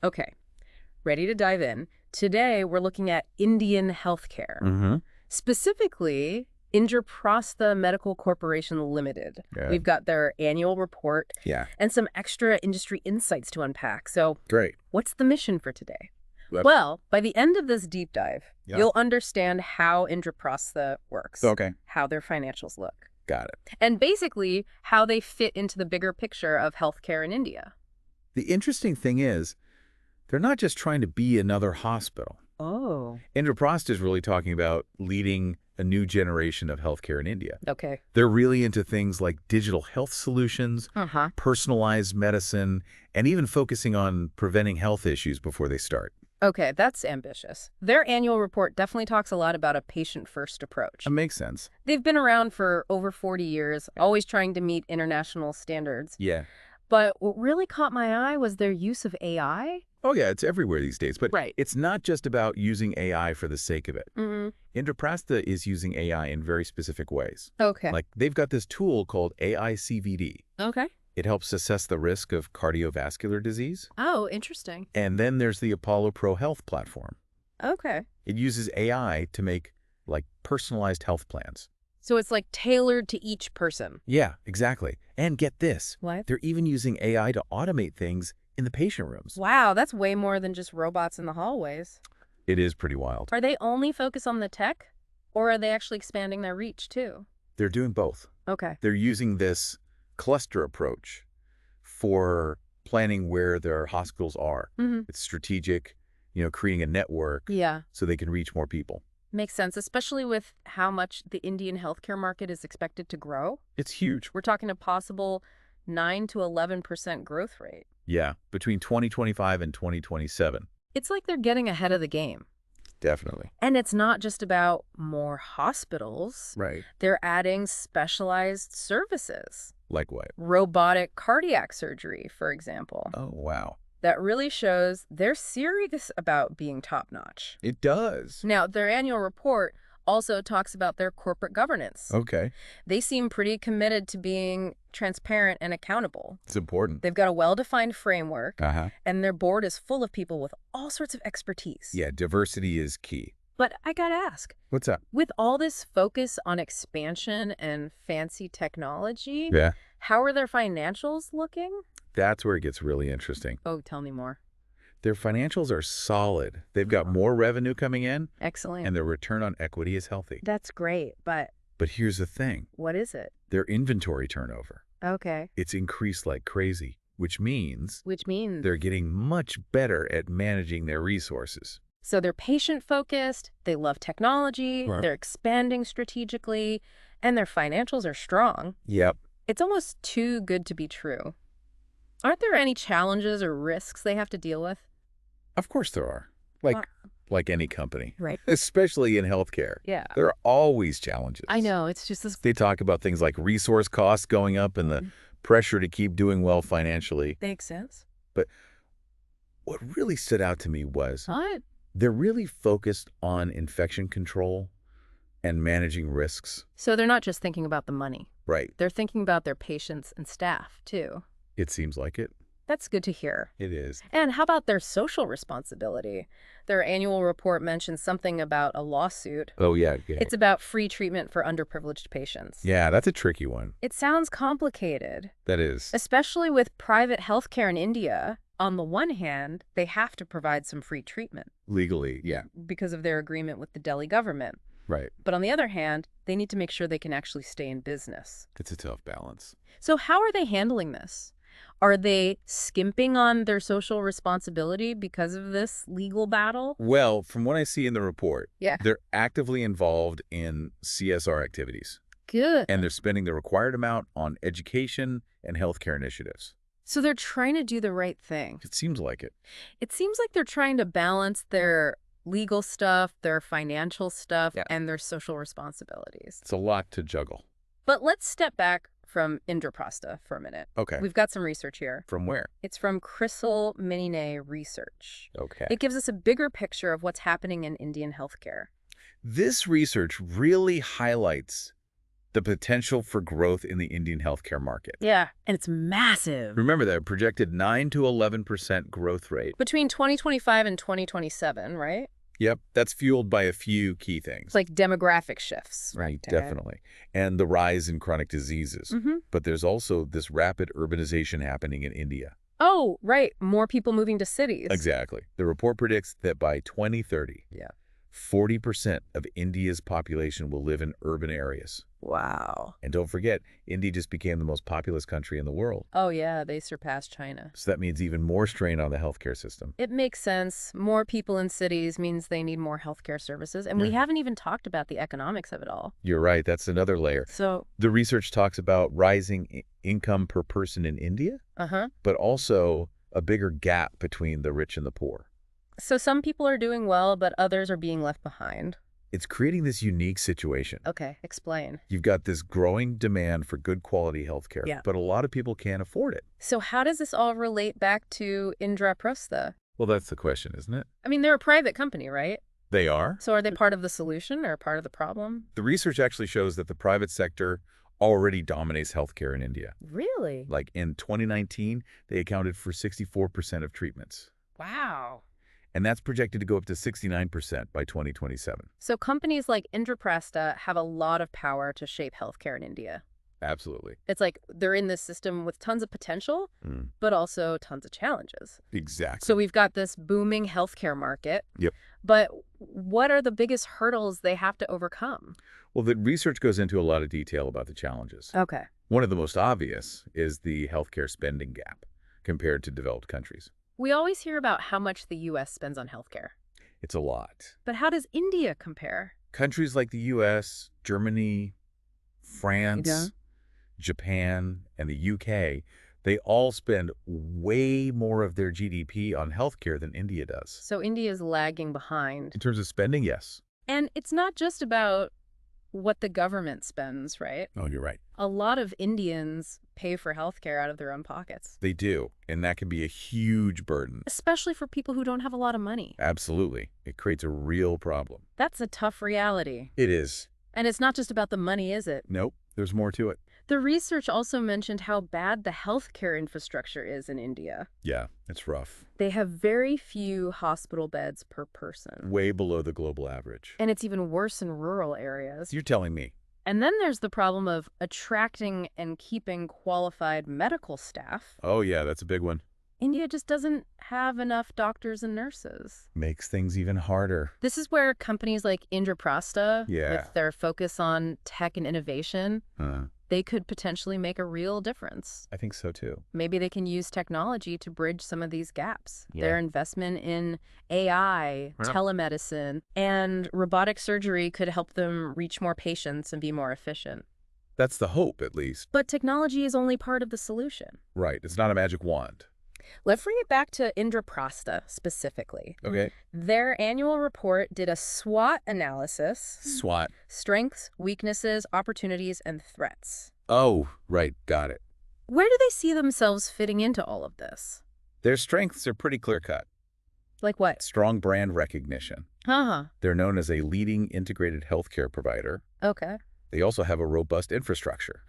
Okay, ready to dive in. Today, we're looking at Indian healthcare, specifically Indraprastha Medical Corporation Limited. Yeah. We've got their annual report Yeah. and some extra industry insights to unpack. So, Great. what's the mission for today? Yep. Well, by the end of this deep dive, Yeah. you'll understand how Indraprastha works, Okay. how their financials look, Got it. and basically how they fit into the bigger picture of healthcare in India. The interesting thing is, they're not just trying to be another hospital. Oh. Indraprastha is really talking about leading a new generation of healthcare in India. Okay. They're really into things like digital health solutions, personalized medicine, and even focusing on preventing health issues before they start. Okay, that's ambitious. Their annual report definitely talks a lot about a patient-first approach. That makes sense. They've been around for over 40 years, always trying to meet international standards. Yeah. But what really caught my eye was their use of AI. Oh, yeah, it's everywhere these days. But Right. it's not just about using AI for the sake of it. Indraprastha is using AI in very specific ways. Okay. Like, they've got this tool called AI CVD. Okay. It helps assess the risk of cardiovascular disease. Oh, interesting. And then there's the Apollo Pro Health platform. Okay. It uses AI to make, like, personalized health plans. So it's like tailored to each person. Yeah, exactly. And get this. What? They're even using AI to automate things in the patient rooms. Wow, that's way more than just robots in the hallways. It is pretty wild. Are they only focused on the tech, or are they actually expanding their reach too? They're doing both. Okay. They're using this cluster approach for planning where their hospitals are. It's strategic, creating a network Yeah. so they can reach more people. Makes sense, especially with how much the Indian healthcare market is expected to grow. It's huge. We're talking a possible 9 to 11% growth rate. Yeah, between 2025 and 2027. It's like they're getting ahead of the game. Definitely. And it's not just about more hospitals. Right. They're adding specialized services. Like what? Robotic cardiac surgery, for example. Oh, wow. That really shows they're serious about being top-notch. It does. Now, their annual report also talks about their corporate governance. Okay. They seem pretty committed to being transparent and accountable. It's important. They've got a well-defined framework, Uh-huh. and their board is full of people with all sorts of expertise. Yeah, diversity is key. But I gotta ask, What's up? with all this focus on expansion and fancy technology, Yeah. how are their financials looking? That's where it gets really interesting. Oh, tell me more. Their financials are solid. They've got more revenue coming in, Excellent. and their return on equity is healthy. That's great, but But here's the thing. what is it? Their inventory turnover. Okay. It's increased like crazy, which means Which means they're getting much better at managing their resources. so they're patient-focused, they love technology, Right. they're expanding strategically, and their financials are strong. Yep. It's almost too good to be true. Aren't there any challenges or risks they have to deal with? Of course there are. Like any company. Right. Especially in healthcare. Yeah. There are always challenges. I know, it's just this. They talk about things like resource costs going up and the pressure to keep doing well financially. Makes sense. But what really stood out to me was What? they're really focused on infection control and managing risks. So they're not just thinking about the money. Right. They're thinking about their patients and staff, too. It seems like it. That's good to hear. It is. And how about their social responsibility? Their annual report mentions something about a lawsuit. Oh, yeah. It's about free treatment for underprivileged patients. Yeah, that's a tricky one. It sounds complicated, That is. especially with private healthcare in India. On the one hand, they have to provide some free treatment Legally, yeah. because of their agreement with the Delhi government. Right. But on the other hand, they need to make sure they can actually stay in business. It's a tough balance. So how are they handling this? Are they skimping on their social responsibility because of this legal battle? Well, from what I see in the report, Yeah. they're actively involved in CSR activities, Good. and they're spending the required amount on education and healthcare initiatives. So they're trying to do the right thing. It seems like it. It seems like they're trying to balance their legal stuff, their financial stuff, Yeah. and their social responsibilities. It's a lot to juggle. But let's step back from Indraprastha for a minute. Okay. We've got some research here. From where? It's from Crystal Minine Research. Okay. It gives us a bigger picture of what's happening in Indian healthcare. This research really highlights the potential for growth in the Indian healthcare market. Yeah, and it's massive. Remember that projected 9 to 11% growth rate. Between 2025 and 2027, right? Yep, that's fueled by a few key things. It's like demographic shifts. Right, definitely. And the rise in chronic diseases. But there's also this rapid urbanization happening in India. Oh, right. More people moving to cities. Exactly. The report predicts that by 2030, 40% of India's population will live in urban areas. Wow. And don't forget, India just became the most populous country in the world. Oh, yeah, they surpassed China. So that means even more strain on the healthcare system. It makes sense. More people in cities means they need more healthcare services. And we haven't even talked about the economics of it all. You're right. That's another layer. So the research talks about rising income per person in India, but also a bigger gap between the rich and the poor. So some people are doing well, but others are being left behind. It's creating this unique situation. Okay, explain. You've got this growing demand for good quality healthcare, but a lot of people can't afford it. So how does this all relate back to Indraprastha? Well, that's the question, isn't it? I mean, they're a private company, right? They are. So are they part of the solution or part of the problem? The research actually shows that the private sector already dominates healthcare in India. Really? Like in 2019, they accounted for 64% of treatments. Wow. And that's projected to go up to 69% by 2027. So companies like Indraprastha have a lot of power to shape healthcare in India. Absolutely. It's like they're in this system with tons of potential, but also tons of challenges. Exactly. So we've got this booming healthcare market. Yep. But what are the biggest hurdles they have to overcome? Well, the research goes into a lot of detail about the challenges. Okay. One of the most obvious is the healthcare spending gap compared to developed countries. We always hear about how much the U.S. spends on healthcare. It's a lot. But how does India compare? Countries like the U.S., Germany, France, Japan, and the U.K., they all spend way more of their GDP on healthcare than India does. So India is lagging behind. In terms of spending, yes. And it's not just about what the government spends, right? Oh, you're right. A lot of Indians pay for healthcare out of their own pockets. They do, and that can be a huge burden. Especially for people who don't have a lot of money. Absolutely. It creates a real problem. That's a tough reality. It is. And it's not just about the money, is it? Nope, there's more to it. The research also mentioned how bad the healthcare infrastructure is in India. Yeah, it's rough. They have very few hospital beds per person. Way below the global average. And it's even worse in rural areas. You're telling me. And then there's the problem of attracting and keeping qualified medical staff. Oh, yeah, that's a big one. India just doesn't have enough doctors and nurses. Makes things even harder. This is where companies like Indraprastha, Yeah. with their focus on tech and innovation, they could potentially make a real difference. I think so, too. Maybe they can use technology to bridge some of these gaps. Yeah. Their investment in AI, telemedicine, and robotic surgery could help them reach more patients and be more efficient. That's the hope, at least. But technology is only part of the solution. Right. It's not a magic wand. Let's bring it back to Indraprastha specifically. Okay. Their annual report did a SWOT analysis. SWOT. Strengths, weaknesses, opportunities, and threats. Oh, right. Got it. Where do they see themselves fitting into all of this? Their strengths are pretty clear-cut. Like what? Strong brand recognition. They're known as a leading integrated healthcare provider. Okay. They also have a robust infrastructure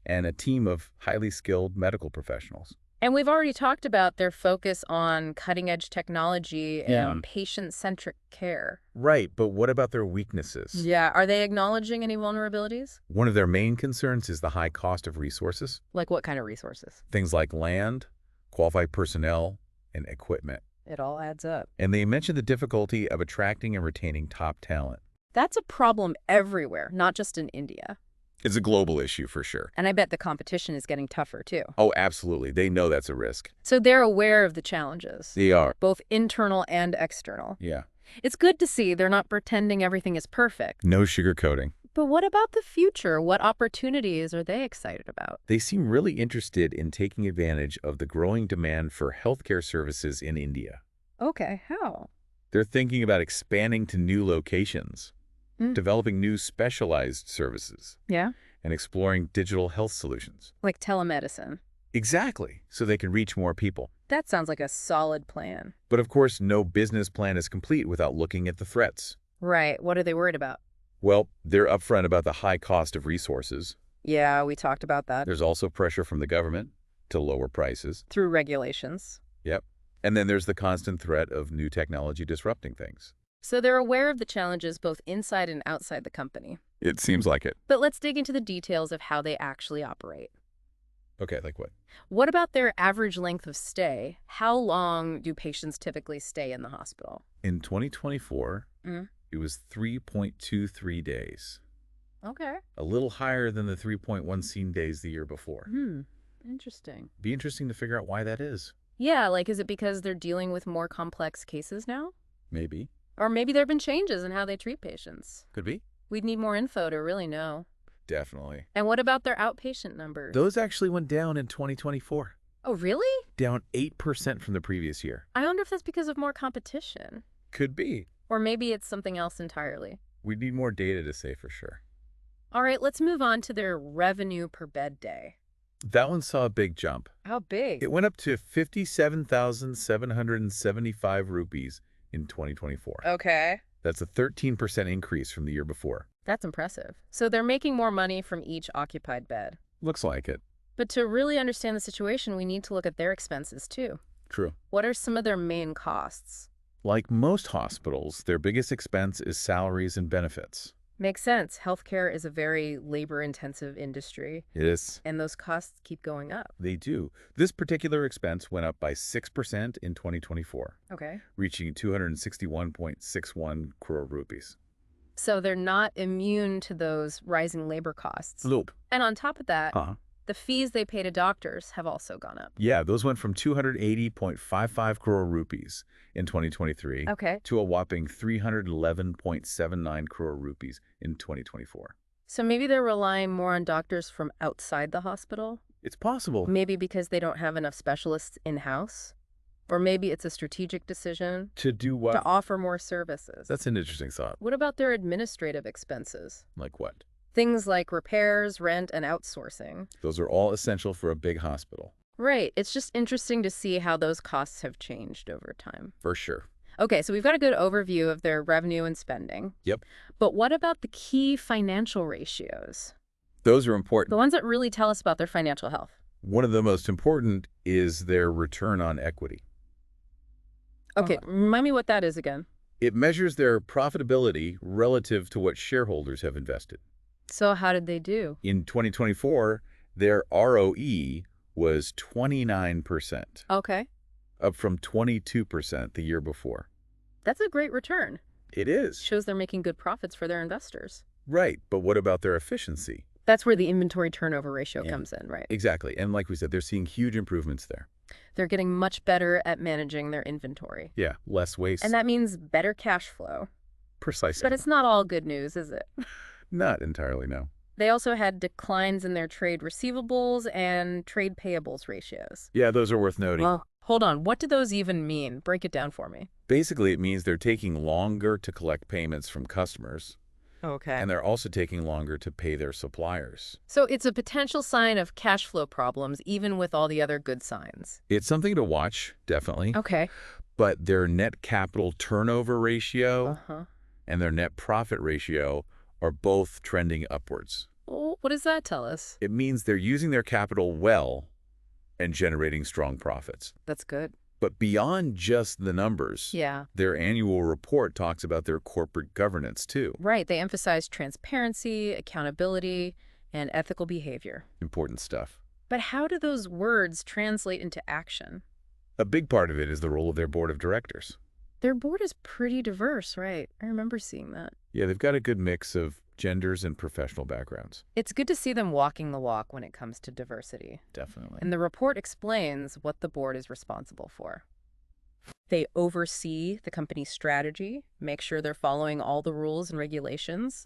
and a team of highly skilled medical professionals. And we've already talked about their focus on cutting-edge technology and patient-centric care. Right, but what about their weaknesses? Yeah, are they acknowledging any vulnerabilities? One of their main concerns is the high cost of resources. Like what kind of resources? Things like land, qualified personnel, and equipment. It all adds up. And they mention the difficulty of attracting and retaining top talent. That's a problem everywhere, not just in India. It's a global issue for sure. And I bet the competition is getting tougher, too. Oh, absolutely. They know that's a risk. So they're aware of the challenges. They are. Both internal and external. Yeah. It's good to see they're not pretending everything is perfect. No sugarcoating. But what about the future? What opportunities are they excited about? They seem really interested in taking advantage of the growing demand for healthcare services in India. Okay, how? They're thinking about expanding to new locations, developing new specialized services, and exploring digital health solutions. Like telemedicine. Exactly, so they can reach more people. That sounds like a solid plan. But of course, no business plan is complete without looking at the threats. Right. What are they worried about? Well, they're upfront about the high cost of resources. Yeah, we talked about that. There's also pressure from the government to lower prices. Through regulations. Yep. And then there's the constant threat of new technology disrupting things. So they're aware of the challenges both inside and outside the company. It seems like it. But let's dig into the details of how they actually operate. Okay, like what? What about their average length of stay? How long do patients typically stay in the hospital? In 2024, it was 3.23 days. Okay. A little higher than the 3.1 seen days the year before. Interesting. Be interesting to figure out why that is. Yeah, like is it because they're dealing with more complex cases now? Maybe. Or maybe there have been changes in how they treat patients. Could be. We'd need more info to really know. Definitely. And what about their outpatient numbers? Those actually went down in 2024. Oh, really? Down 8% from the previous year. I wonder if that's because of more competition. Could be. Or maybe it's something else entirely. We need more data to say for sure. All right, let's move on to their revenue per bed day. That one saw a big jump. How big? It went up to 57,775 rupees in 2024. Okay. That's a 13% increase from the year before. That's impressive. So they're making more money from each occupied bed. Looks like it. But to really understand the situation, we need to look at their expenses too. True. What are some of their main costs? Like most hospitals, their biggest expense is salaries and benefits. Makes sense. Healthcare is a very labor-intensive industry. It is. And those costs keep going up. They do. This particular expense went up by 6% in 2024, Okay. reaching 261.61 crore rupees. So they're not immune to those rising labor costs. Look. And on top of that, the fees they pay to doctors have also gone up. Yeah, those went from 280.55 crore rupees in 2023 to a whopping 311.79 crore rupees in 2024. So maybe they're relying more on doctors from outside the hospital? It's possible. Maybe because they don't have enough specialists in-house? Or maybe it's a strategic decision To do what? to offer more services. That's an interesting thought. What about their administrative expenses? Like what? Things like repairs, rent, and outsourcing. Those are all essential for a big hospital. Right. It's just interesting to see how those costs have changed over time. For sure. Okay, so we've got a good overview of their revenue and spending. Yep. But what about the key financial ratios? Those are important. The ones that really tell us about their financial health. One of the most important is their return on equity. Okay, remind me what that is again. It measures their profitability relative to what shareholders have invested. So how did they do? In 2024, their ROE was 29%, Okay. up from 22% the year before. That's a great return. It is. Shows they're making good profits for their investors. Right, but what about their efficiency? That's where the inventory turnover ratio comes in, right? Exactly, and like we said, they're seeing huge improvements there. They're getting much better at managing their inventory. Yeah, less waste. And that means better cash flow. Precisely. But it's not all good news, is it? Not entirely, no. They also had declines in their trade receivables and trade payables ratios. Yeah, those are worth noting. Well, hold on. What do those even mean? Break it down for me. Basically, it means they're taking longer to collect payments from customers. Okay. And they're also taking longer to pay their suppliers. So it's a potential sign of cash flow problems, even with all the other good signs. It's something to watch, definitely. Okay. But their net capital turnover ratio and their net profit ratio are both trending upwards. Well, what does that tell us? It means they're using their capital well and generating strong profits. That's good. But beyond just the numbers, their annual report talks about their corporate governance too. Right. They emphasize transparency, accountability, and ethical behavior. Important stuff. But how do those words translate into action? A big part of it is the role of their board of directors. Their board is pretty diverse, right? I remember seeing that. Yeah, they've got a good mix of genders and professional backgrounds. It's good to see them walking the walk when it comes to diversity. Definitely. And the report explains what the board is responsible for. They oversee the company's strategy, make sure they're following all the rules and regulations,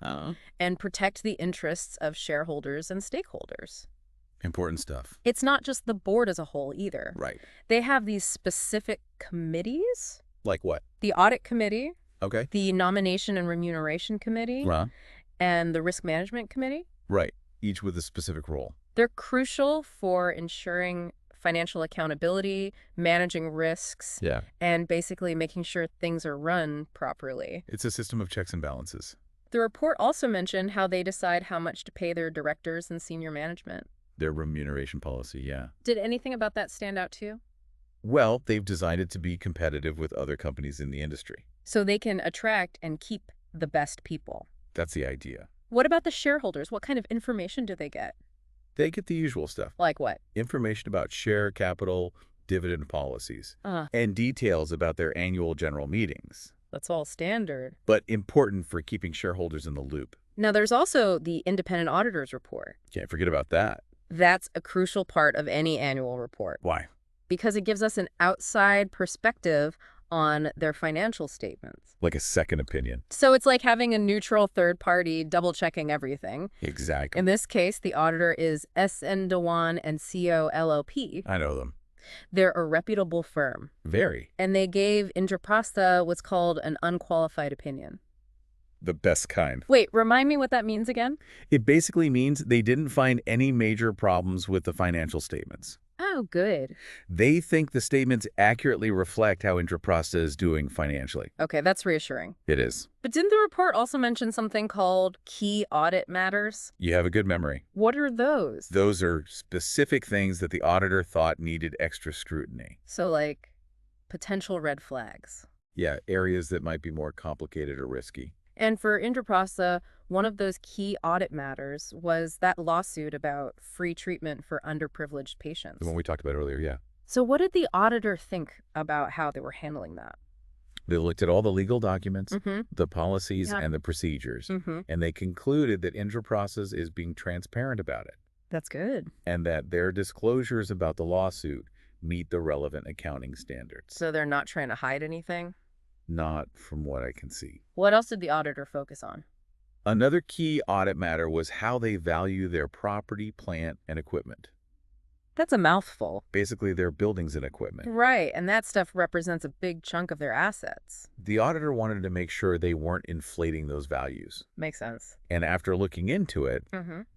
and protect the interests of shareholders and stakeholders. Important stuff. It's not just the board as a whole either. Right. They have these specific committees. Like what? The audit committee. Okay. The nomination and remuneration committee. And the risk management committee. Right. Each with a specific role. They're crucial for ensuring financial accountability, managing risks, and basically making sure things are run properly. It's a system of checks and balances. The report also mentioned how they decide how much to pay their directors and senior management. Their remuneration policy, yeah. Did anything about that stand out to you? Well, they've designed it to be competitive with other companies in the industry. So they can attract and keep the best people. That's the idea. What about the shareholders? What kind of information do they get? They get the usual stuff. Like what? Information about share capital, dividend policies, and details about their annual general meetings. That's all standard. But important for keeping shareholders in the loop. Now, there's also the independent auditor's report. Can't forget about that. That's a crucial part of any annual report. Why? Because it gives us an outside perspective on their financial statements. Like a second opinion. So it's like having a neutral third party double-checking everything. Exactly. In this case, the auditor is S.N. Dewan and Co. LLP. I know them. They're a reputable firm. Very. And they gave Indraprastha what's called an unqualified opinion. The best kind. Wait, remind me what that means again? It basically means they didn't find any major problems with the financial statements. Oh, good. They think the statements accurately reflect how Indraprastha is doing financially. Okay, that's reassuring. It is. But didn't the report also mention something called key audit matters? You have a good memory. What are those? Those are specific things that the auditor thought needed extra scrutiny. So, like, potential red flags. Yeah, areas that might be more complicated or risky. And for Indraprastha, one of those key audit matters was that lawsuit about free treatment for underprivileged patients. The one we talked about earlier, yeah. So what did the auditor think about how they were handling that? They looked at all the legal documents, the policies, Yeah. and the procedures, and they concluded that Indraprastha is being transparent about it, That's good. and that their disclosures about the lawsuit meet the relevant accounting standards. So they're not trying to hide anything? Not from what I can see. What else did the auditor focus on? Another key audit matter was how they value their property, plant, and equipment. That's a mouthful. Basically, their buildings and equipment. Right, and that stuff represents a big chunk of their assets. The auditor wanted to make sure they weren't inflating those values. Makes sense. And after looking into it,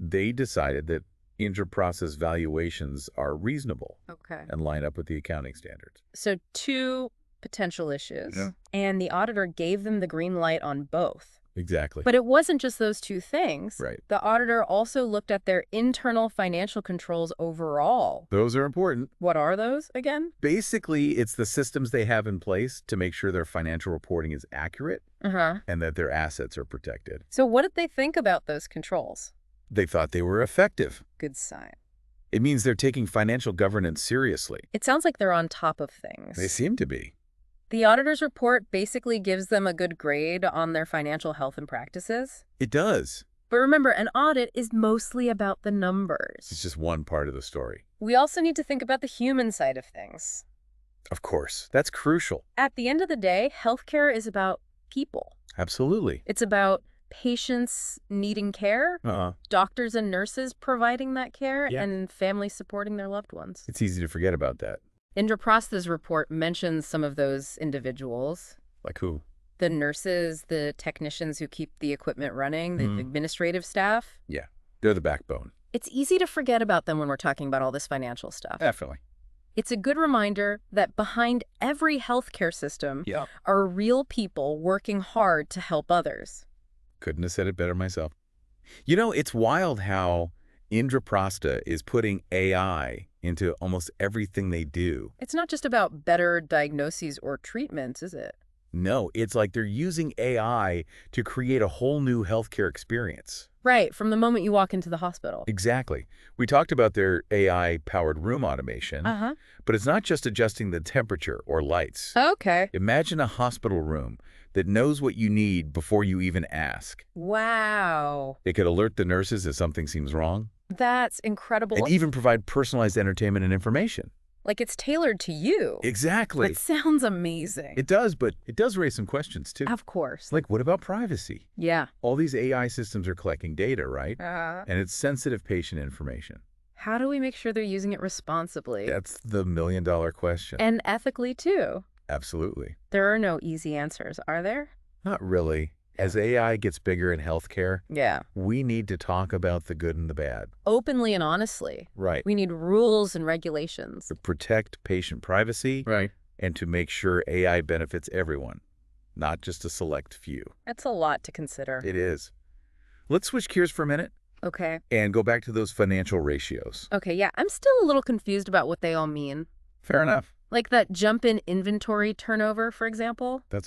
they decided that Indraprastha's valuations are reasonable Okay. and line up with the accounting standards. So two potential issues. Yeah. And the auditor gave them the green light on both. Exactly. But it wasn't just those two things. Right. The auditor also looked at their internal financial controls overall. Those are important. What are those again? Basically, it's the systems they have in place to make sure their financial reporting is accurate and that their assets are protected. So what did they think about those controls? They thought they were effective. Good sign. It means they're taking financial governance seriously. It sounds like they're on top of things. They seem to be. The auditor's report basically gives them a good grade on their financial health and practices. It does. But remember, an audit is mostly about the numbers. It's just one part of the story. We also need to think about the human side of things. Of course. That's crucial. At the end of the day, healthcare is about people. Absolutely. It's about patients needing care, doctors and nurses providing that care, and families supporting their loved ones. It's easy to forget about that. Indraprastha's report mentions some of those individuals. Like who? The nurses, the technicians who keep the equipment running, the administrative staff. Yeah, they're the backbone. It's easy to forget about them when we're talking about all this financial stuff. Definitely. It's a good reminder that behind every healthcare system are real people working hard to help others. Couldn't have said it better myself. You know, it's wild how Indraprastha is putting AI into almost everything they do. It's not just about better diagnoses or treatments, is it? No, it's like they're using AI to create a whole new healthcare experience. Right, from the moment you walk into the hospital. Exactly. We talked about their AI-powered room automation, but it's not just adjusting the temperature or lights. Okay. Imagine a hospital room that knows what you need before you even ask. Wow. It could alert the nurses if something seems wrong. That's incredible. And even provide personalized entertainment and information. Like it's tailored to you. Exactly. That sounds amazing. It does, but it does raise some questions, too. Of course. Like, what about privacy? Yeah. All these AI systems are collecting data, right? And it's sensitive patient information. How do we make sure they're using it responsibly? That's the million-dollar question. And ethically, too. Absolutely. There are no easy answers, are there? Not really. As AI gets bigger in healthcare, we need to talk about the good and the bad. Openly and honestly. Right. We need rules and regulations. To protect patient privacy. Right. And to make sure AI benefits everyone, not just a select few. That's a lot to consider. It is. Let's switch gears for a minute Okay. and go back to those financial ratios. Okay, yeah. I'm still a little confused about what they all mean. Fair enough. Like that jump in inventory turnover, for example. That's